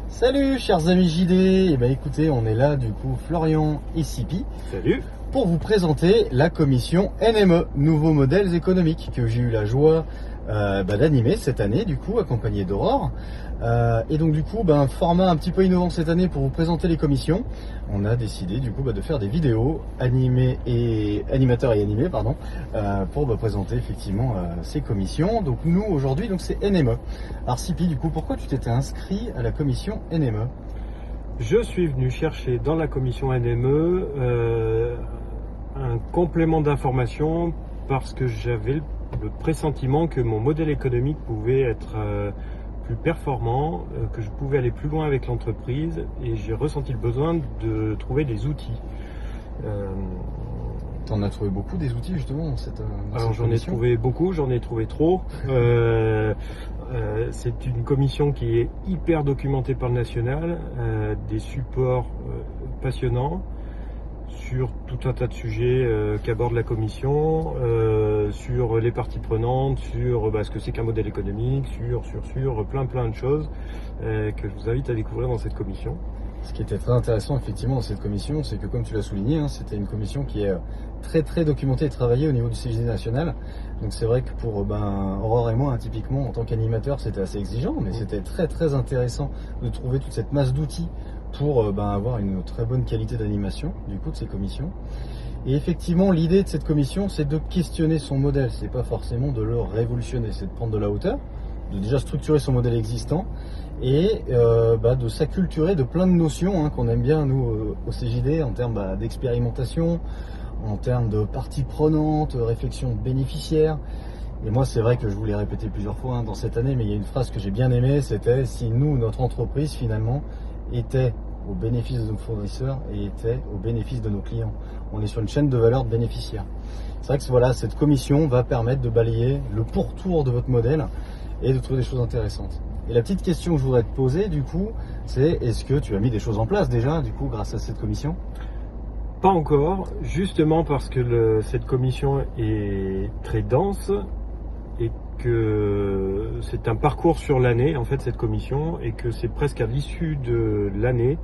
Salut chers amis JD, et ben écoutez, on est là du coup Florian et Sipi Salut. pour vous présenter la commission NME, Nouveaux Modèles Économiques, que j'ai eu la joie d'animer cette année du coup, accompagné d'Aurore. Et donc du coup, un format un petit peu innovant cette année pour vous présenter les commissions. On a décidé du coup de faire des vidéos animateurs et animés, pour présenter effectivement ces commissions. Donc nous aujourd'hui, donc c'est NME. Alors Sipi, du coup, pourquoi tu t'étais inscrit à la commission NME? Je suis venu chercher dans la commission NME un complément d'information parce que j'avais le pressentiment que mon modèle économique pouvait être plus performant, que je pouvais aller plus loin avec l'entreprise, et j'ai ressenti le besoin de trouver des outils. T'en as trouvé beaucoup des outils justement dans cette Alors j'en ai commission? trouvé beaucoup, j'en ai trouvé trop. C'est une commission qui est hyper documentée par le national, des supports passionnants sur tout un tas de sujets qu'aborde la commission, sur les parties prenantes, sur ce que c'est qu'un modèle économique, sur plein de choses que je vous invite à découvrir dans cette commission. Ce qui était très intéressant effectivement dans cette commission, c'est que comme tu l'as souligné, c'était une commission qui est très documentée et travaillée au niveau du CJD national. Donc c'est vrai que pour Aurore et moi, typiquement en tant qu'animateur, c'était assez exigeant, mais c'était très intéressant de trouver toute cette masse d'outils pour avoir une très bonne qualité d'animation du coup de ces commissions. Et effectivement, l'idée de cette commission, c'est de questionner son modèle. C'est pas forcément de le révolutionner, c'est de prendre de la hauteur, de déjà structurer son modèle existant et de s'acculturer de plein de notions qu'on aime bien nous au CJD en termes d'expérimentation, en termes de parties prenantes, réflexion bénéficiaire. Et moi c'est vrai que je vous l'ai répété plusieurs fois dans cette année, mais il y a une phrase que j'ai bien aimée, c'était si nous, notre entreprise finalement, était au bénéfice de nos fournisseurs et était au bénéfice de nos clients. On est sur une chaîne de valeur de bénéficiaires. C'est vrai que cette commission va permettre de balayer le pourtour de votre modèle et de trouver des choses intéressantes. Et la petite question que je voudrais te poser du coup, c'est est-ce que tu as mis des choses en place déjà du coup grâce à cette commission? Pas encore, justement parce que cette commission est très dense et que c'est un parcours sur l'année en fait cette commission, et que c'est presque à l'issue de l'année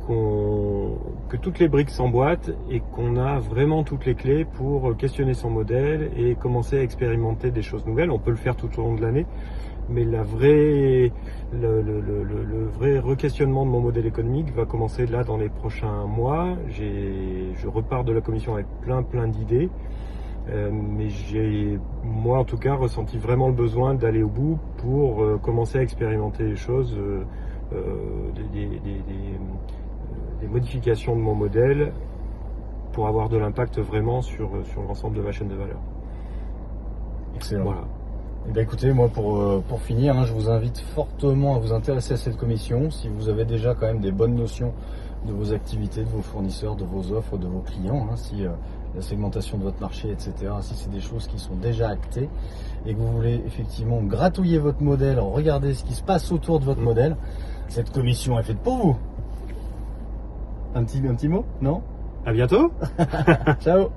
que toutes les briques s'emboîtent et qu'on a vraiment toutes les clés pour questionner son modèle et commencer à expérimenter des choses nouvelles. On peut le faire tout au long de l'année, mais le vrai re-questionnement de mon modèle économique va commencer là dans les prochains mois. Je repars de la commission avec plein d'idées, mais j'ai, moi en tout cas, ressenti vraiment le besoin d'aller au bout pour commencer à expérimenter les choses, des modifications de mon modèle pour avoir de l'impact vraiment sur l'ensemble de ma chaîne de valeur. Excellent. Voilà. Et bien écoutez, moi pour finir, je vous invite fortement à vous intéresser à cette commission si vous avez déjà quand même des bonnes notions de vos activités, de vos fournisseurs, de vos offres, de vos clients, si la segmentation de votre marché, etc., si c'est des choses qui sont déjà actées et que vous voulez effectivement gratouiller votre modèle, regarder ce qui se passe autour de votre modèle, cette commission est faite pour vous. Un petit mot? Non? À bientôt. Ciao.